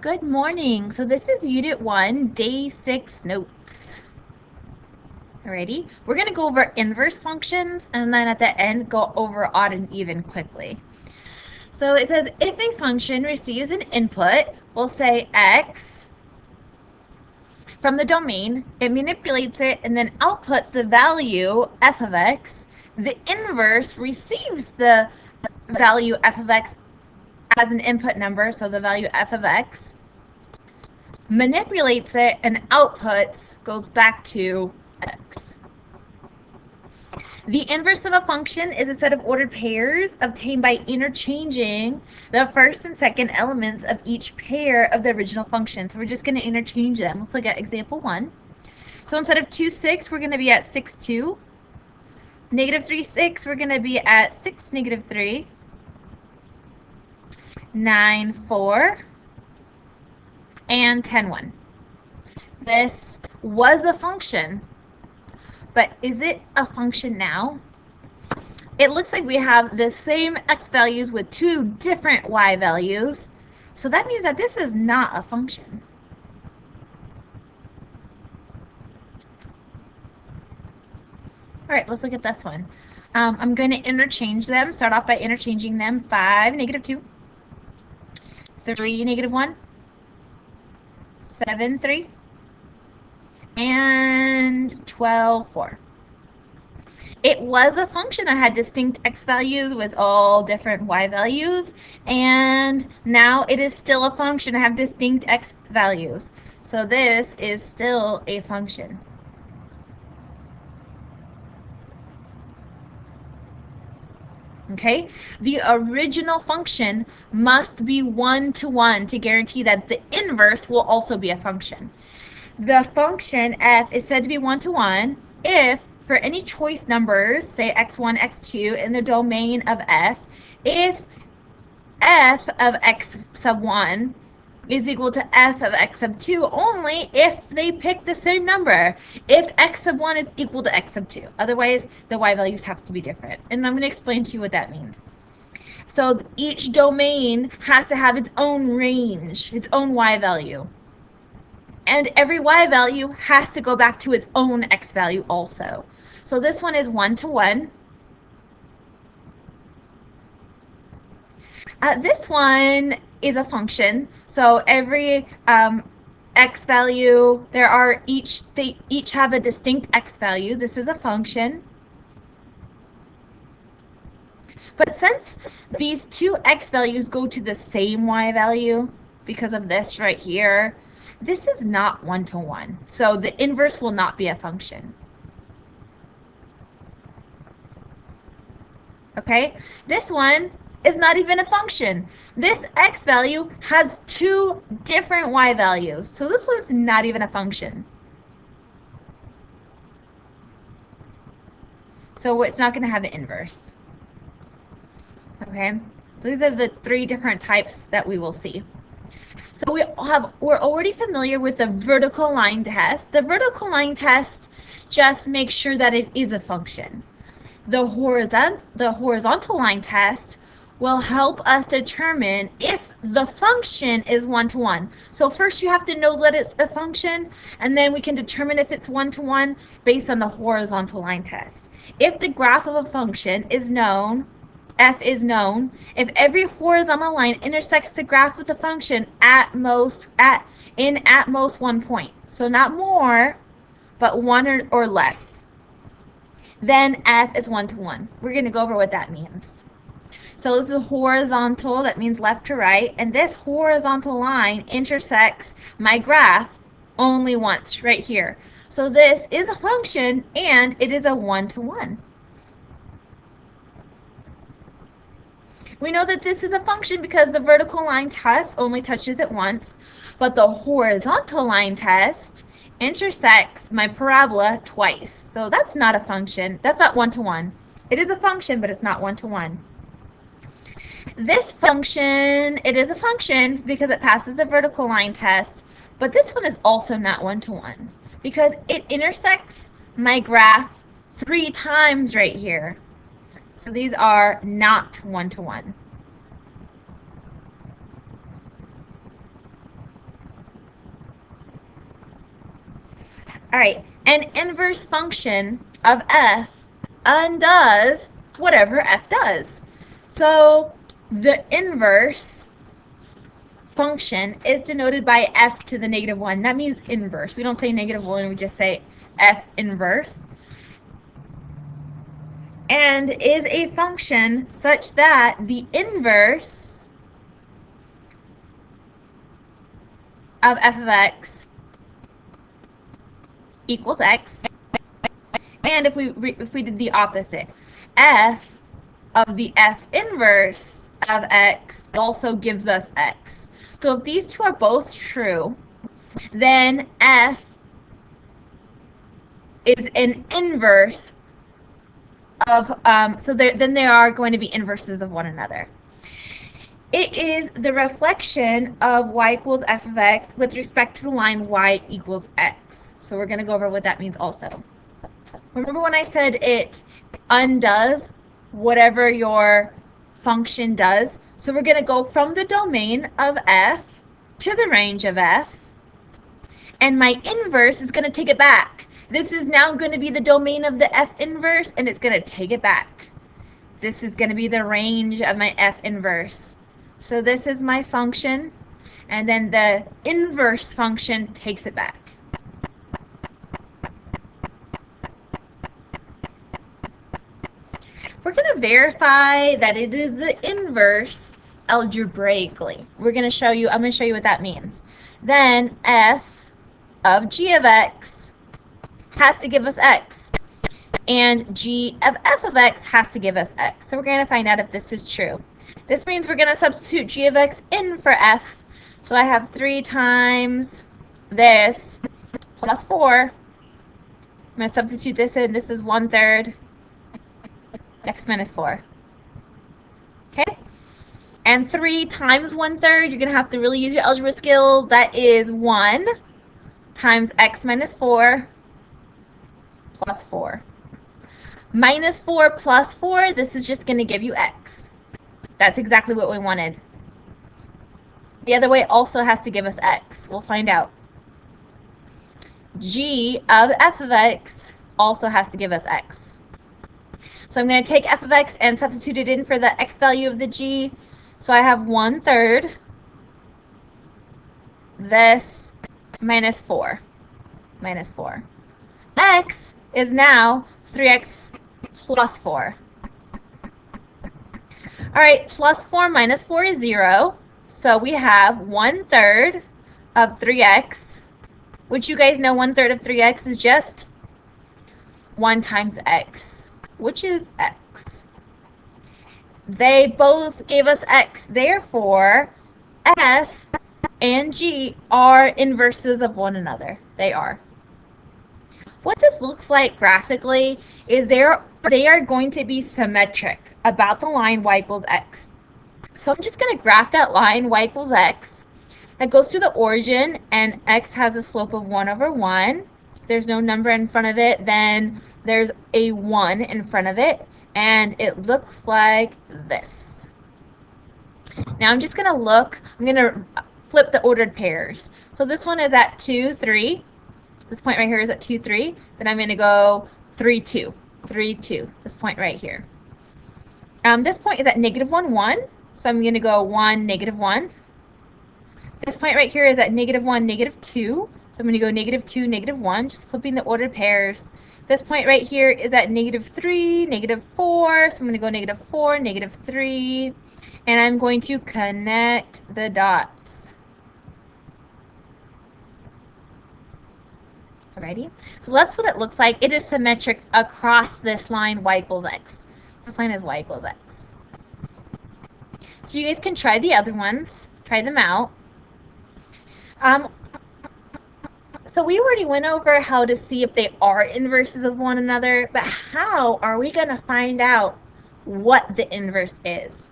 Good morning. So this is Unit 1, Day 6 notes. Alrighty, we're going to go over inverse functions and then at the end go over odd and even quickly. So it says if a function receives an input, we'll say x from the domain, it manipulates it and then outputs the value f of x. The inverse receives the value f of x as an input number, so the value f of x, manipulates it, and outputs goes back to x. The inverse of a function is a set of ordered pairs obtained by interchanging the first and second elements of each pair of the original function. So we're just going to interchange them. Let's look at example 1. So instead of 2, 6, we're going to be at 6, 2. Negative 3, 6, we're going to be at 6, negative 3. 9, 4. And 10, 1. This was a function, but is it a function now? It looks like we have the same x values with two different y values, so that means that this is not a function. All right, let's look at this one. I'm going to interchange them. Start off by interchanging them. 5, negative 2. 3, negative 1. 7, 3. And 12, 4. It was a function. I had distinct x values with all different y values, and now it is still a function. I have distinct x values. So this is still a function. Okay, the original function must be 1-to-1 to guarantee that the inverse will also be a function. The function f is said to be 1-to-1 if for any choice numbers, say x1, x2, in the domain of f, if f of x sub 1 is equal to f of x sub 2 only if they pick the same number. If x sub 1 is equal to x sub 2. Otherwise, the y values have to be different. And I'm going to explain to you what that means. So each domain has to have its own range, its own y value. And every y value has to go back to its own x value also. So this one is 1-to-1. This one is a function, so every x value, they each have a distinct x value. This is a function. But since these two x values go to the same y value because of this right here, this is not 1-to-1. So the inverse will not be a function. Okay, this one is not even a function. This x value has two different y values. So this one's not even a function. So it's not going to have an inverse. Okay, so these are the three different types that we will see. So we're already familiar with the vertical line test. The vertical line test just makes sure that it is a function. The horizontal line test will help us determine if the function is 1-to-1. So first you have to know that it's a function, and then we can determine if it's 1-to-1 based on the horizontal line test. If the graph of a function is known, f is known, if every horizontal line intersects the graph of the function at most 1 point, so not more, but 1 or less, then f is 1-to-1. We're going to go over what that means. So this is horizontal, that means left to right, and this horizontal line intersects my graph only once, right here. So this is a function, and it is a 1-to-1. We know that this is a function because the vertical line test only touches it once, but the horizontal line test intersects my parabola twice. So that's not a function. That's not 1-to-1. It is a function, but it's not 1-to-1. This function, it is a function because it passes the vertical line test, but this one is also not 1-to-1 because it intersects my graph 3 times right here. So these are not 1-to-1. All right, an inverse function of f undoes whatever f does. So the inverse function is denoted by f to the negative 1. That means inverse. We don't say negative 1, we just say f inverse. And is a function such that the inverse of f of x equals x. And if we did the opposite, f of the f inverse of x also gives us x. So if these two are both true, then f is an inverse of, then they are going to be inverses of one another. It is the reflection of y equals f of x with respect to the line y equals x. So we're going to go over what that means also. Remember when I said it undoes whatever your function does? So we're going to go from the domain of f to the range of f, and my inverse is going to take it back. This is now going to be the domain of the f inverse, and it's going to take it back. This is going to be the range of my f inverse. So this is my function, and then the inverse function takes it back. We're going to verify that it is the inverse algebraically. I'm going to show you what that means. Then f of g of x has to give us x, and g of f of x has to give us x. So we're going to find out if this is true. This means we're going to substitute g of x in for f. So I have 3 times this plus 4. I'm going to substitute this in. This is 1/3 x minus 4. Okay? And 3 times 1/3, you're going to have to really use your algebra skills. That is 1 times x minus 4 plus 4. Minus 4 plus 4, this is just going to give you x. That's exactly what we wanted. The other way also has to give us x. We'll find out. G of f of x also has to give us x. So I'm going to take f of x and substitute it in for the x value of the g. So I have 1/3 this minus 4. Minus 4. X is now 3x plus 4. All right, plus 4 minus 4 is 0. So we have 1/3 of 3x, which you guys know 1/3 of 3x is just 1 times x, which is x. They both gave us x. Therefore, f and g are inverses of one another. They are. What this looks like graphically is they are going to be symmetric about the line y equals x. So I'm just going to graph that line y equals x. That goes to the origin, and x has a slope of 1/1. If there's no number in front of it, then there's a 1 in front of it, and it looks like this. Now I'm just going to flip the ordered pairs. So this one is at 2, 3. This point right here is at 2, 3. Then I'm going to go 3, 2. 3, 2. This point right here. This point is at -1, 1. So I'm going to go 1, -1. This point right here is at -1, -2. So I'm going to go -2, -1, just flipping the ordered pairs. This point right here is at -3, -4. So I'm going to go -4, -3. And I'm going to connect the dots. Alrighty, so that's what it looks like. It is symmetric across this line y equals x. This line is y equals x. So you guys can try the other ones. Try them out. So we already went over how to see if they are inverses of one another, but how are we going to find out what the inverse is?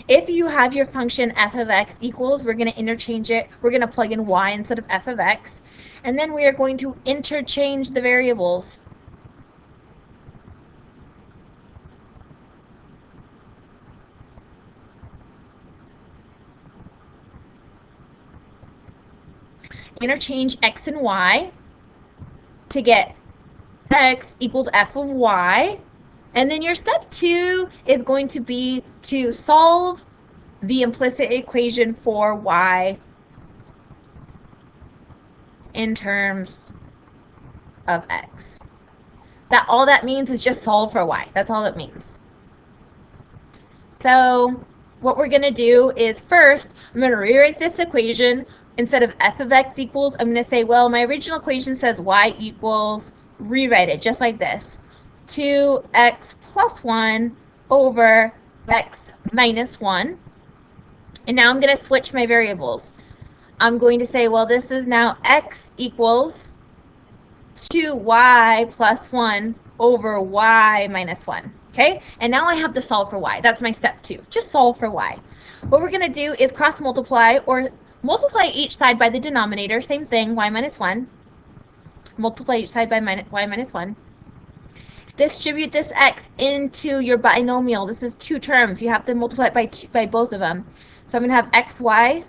If you have your function f of x equals, we're going to interchange it. We're going to plug in y instead of f of x. And then we are going to interchange the variables. Interchange x and y. to get x equals f of y. And then your step 2 is going to be to solve the implicit equation for y in terms of x. All that means is just solve for y. That's all it means. So what we're going to do is first, I'm going to rewrite this equation. Instead of f of x equals, I'm going to say, well, my original equation says y equals, rewrite it just like this, 2x plus 1 over x minus 1. And now I'm going to switch my variables. I'm going to say, well, this is now x equals 2y plus 1 over y minus 1. Okay, and now I have to solve for y. That's my step 2. Just solve for y. What we're going to do is cross multiply, or multiply each side by the denominator. Same thing, y minus 1. Multiply each side by y minus 1. Distribute this x into your binomial. This is 2 terms. You have to multiply it by both of them. So I'm going to have xy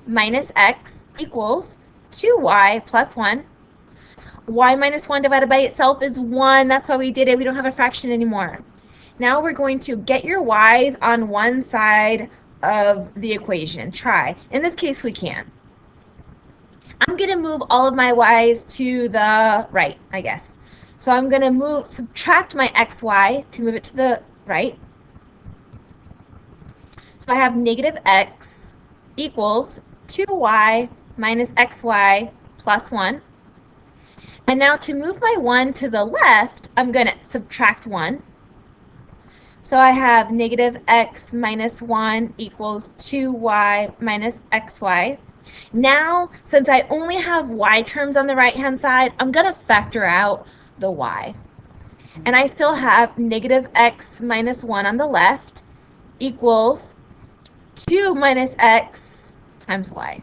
minus x equals 2y plus 1. Y minus 1 divided by itself is 1. That's why we did it. We don't have a fraction anymore. Now we're going to get your y's on one side of the equation. Try. In this case, we can. I'm going to move all of my y's to the right, I guess. So I'm going to subtract my xy to move it to the right. So I have negative x equals 2y minus xy plus 1. And now to move my 1 to the left, I'm going to subtract 1. So I have negative x minus 1 equals 2y minus xy. Now, since I only have y terms on the right-hand side, I'm going to factor out the y. And I still have negative x minus 1 on the left equals 2 minus x times y.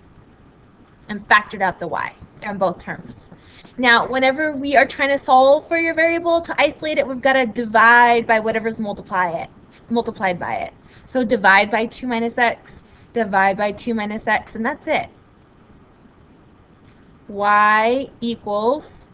And factored out the y from both terms. Now, whenever we are trying to solve for your variable, to isolate it, we've got to divide by whatever's multiplied by it. So divide by 2 minus x, divide by 2 minus x, and that's it. Y equals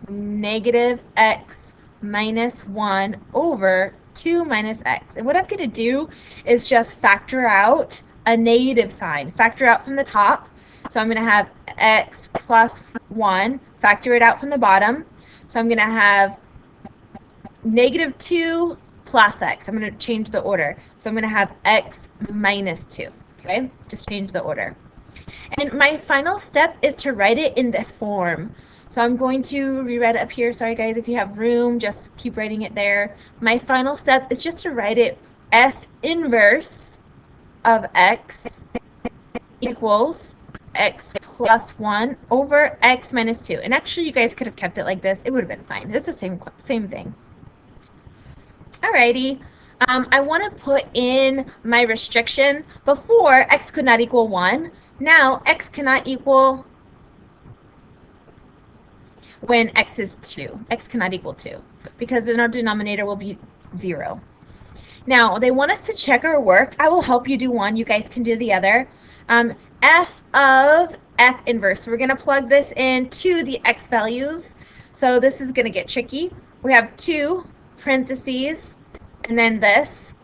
negative x minus 1 over 2 minus x. And what I'm going to do is just factor out a negative sign. Factor out from the top. So I'm going to have x plus 1. Factor it out from the bottom. So I'm going to have negative 2 plus x. I'm going to change the order. So I'm going to have x minus 2. Okay? Just change the order. And my final step is to write it in this form. So I'm going to rewrite it up here. Sorry guys, if you have room, just keep writing it there. My final step is just to write it f inverse of x equals x plus 1 over x minus 2. And actually you guys could have kept it like this. It would have been fine. It's the same thing. Alrighty. I want to put in my restriction. Before, x could not equal 1. Now, x cannot equal when x is 2. X cannot equal 2 because then our denominator will be 0. Now, they want us to check our work. I will help you do one. You guys can do the other. F of f inverse. We're going to plug this into the x values. So this is going to get tricky. We have 2 parentheses and then this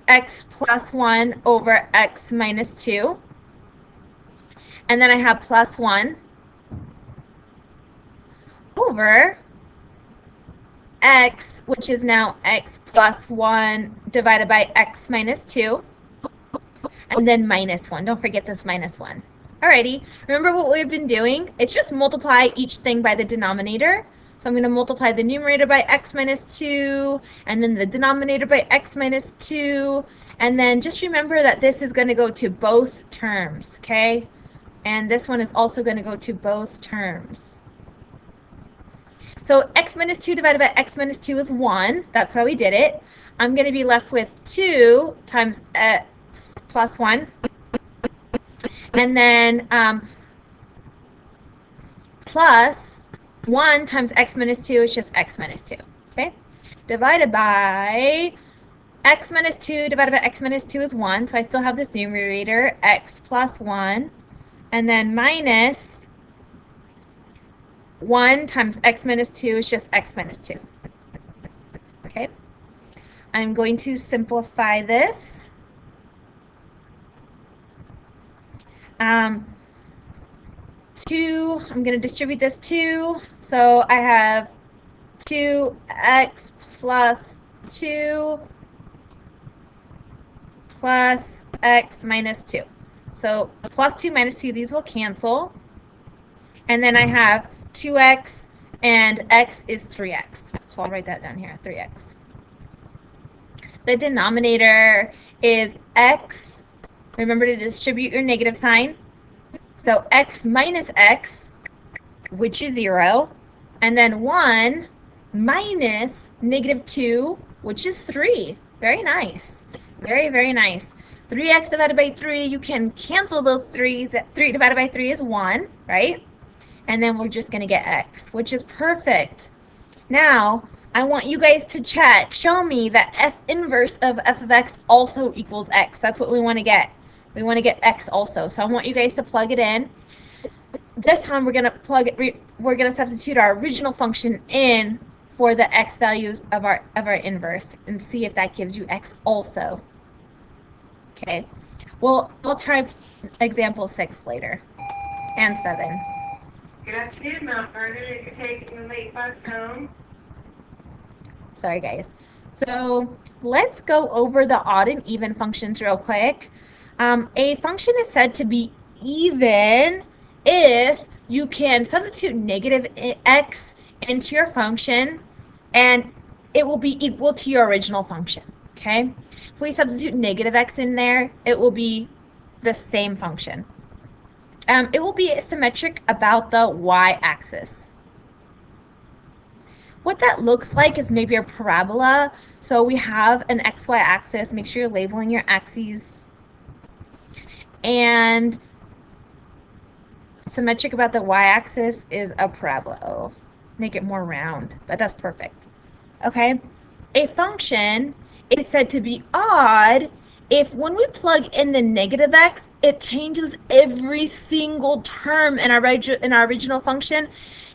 x plus 1 over x minus 2. And then I have plus 1 over x, which is now x plus 1 divided by x minus 2. And then minus 1. Don't forget this minus 1. Alrighty. Remember what we've been doing? It's just multiply each thing by the denominator. So I'm going to multiply the numerator by x minus 2, and then the denominator by x minus 2. And then just remember that this is going to go to both terms, okay? And this one is also going to go to both terms. So x minus 2 divided by x minus 2 is 1. That's how we did it. I'm going to be left with 2 times x plus 1. And then plus 1 times x minus 2 is just x minus 2. Okay? Divided by x minus 2 divided by x minus 2 is 1. So I still have this numerator, x plus 1. And then minus 1 times x minus 2 is just x minus 2. Okay? I'm going to simplify this. 2, I'm going to distribute this 2. So I have 2x plus 2 plus x minus 2. So plus 2 minus 2, these will cancel. And then I have 2x and x is 3x. So I'll write that down here, 3x. The denominator is x. Remember to distribute your negative sign. So x minus x, which is 0. And then 1 minus negative 2, which is 3. Very nice. Very, very nice. 3x divided by 3, you can cancel those 3's. 3 divided by 3 is 1, right? And then we're just going to get x, which is perfect. Now, I want you guys to check, show me that f inverse of f of x also equals x. That's what we want to get. We want to get x also. So I want you guys to plug it in. This time we're going to substitute our original function in for the x values of our inverse and see if that gives you x also. Okay. Well, we'll try example 6 later and 7. Good afternoon, Mount Vernon. You can take the late bus home. Sorry, guys. So let's go over the odd and even functions real quick. A function is said to be even if you can substitute negative x into your function and it will be equal to your original function. Okay? If we substitute negative x in there, it will be the same function. It will be symmetric about the y-axis. What that looks like is maybe a parabola. So we have an xy axis. Make sure you're labeling your axes. And symmetric about the y-axis is a parabola. Oh, make it more round, but that's perfect. Okay? A function is said to be odd if when we plug in the negative x, it changes every single term in our original function.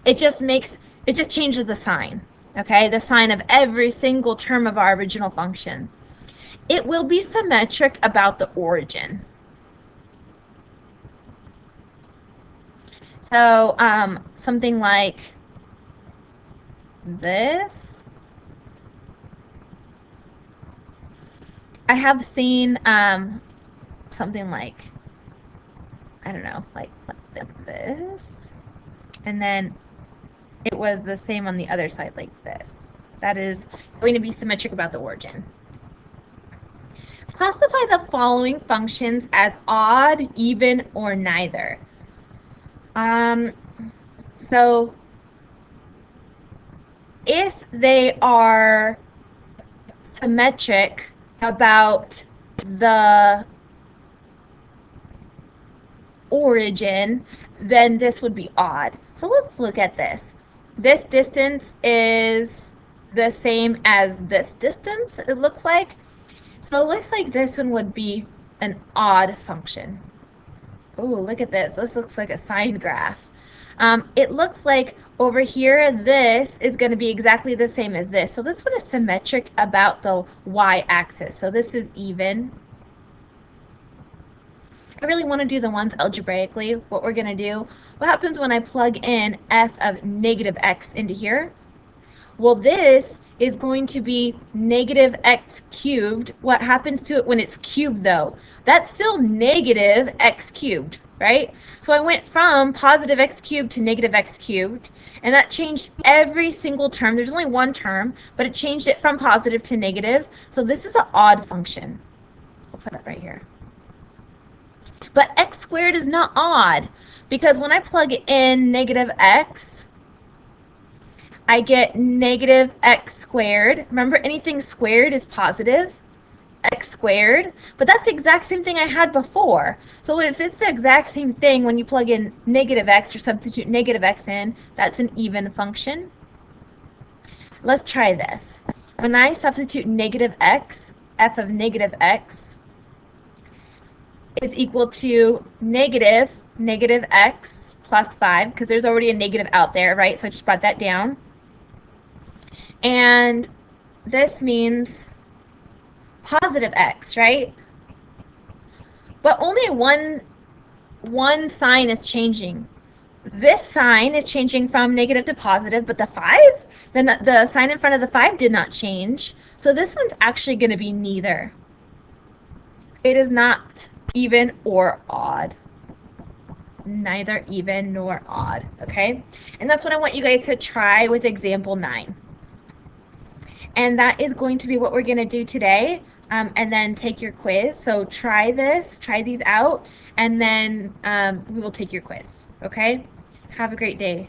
It just changes the sign. Okay, the sign of every single term of our original function. It will be symmetric about the origin. So something like this. I have seen something like, I don't know, like this. And then it was the same on the other side like this. That is going to be symmetric about the origin. Classify the following functions as odd, even, or neither. So if they are symmetric about the origin, then this would be odd. So let's look at this. This distance is the same as this distance, it looks like. So it looks like this one would be an odd function. Oh, look at this. This looks like a sine graph. It looks like over here, this is going to be exactly the same as this. So this one is symmetric about the y-axis. So this is even. I really want to do the ones algebraically. What we're going to do, what happens when I plug in f of negative x into here? Well, this is going to be negative x cubed. What happens to it when it's cubed, though? That's still negative x cubed, right? So I went from positive x cubed to negative x cubed, and that changed every single term. There's only one term, but it changed it from positive to negative. So this is an odd function. I'll put it right here. But x squared is not odd, because when I plug in negative x, I get negative x squared. Remember, anything squared is positive, x squared. But that's the exact same thing I had before. So if it's the exact same thing when you plug in negative x or substitute negative x in, that's an even function. Let's try this. When I substitute negative x, f of negative x is equal to negative x plus 5 because there's already a negative out there, right? So I just brought that down. And this means positive x, right? But only one sign is changing. This sign is changing from negative to positive, but the 5, then the sign in front of the 5 did not change. So this one's actually going to be neither. It is not even or odd. Neither even nor odd, okay? And that's what I want you guys to try with example 9. And that is going to be what we're going to do today. And then take your quiz. So try these out, and then we will take your quiz, okay? Have a great day.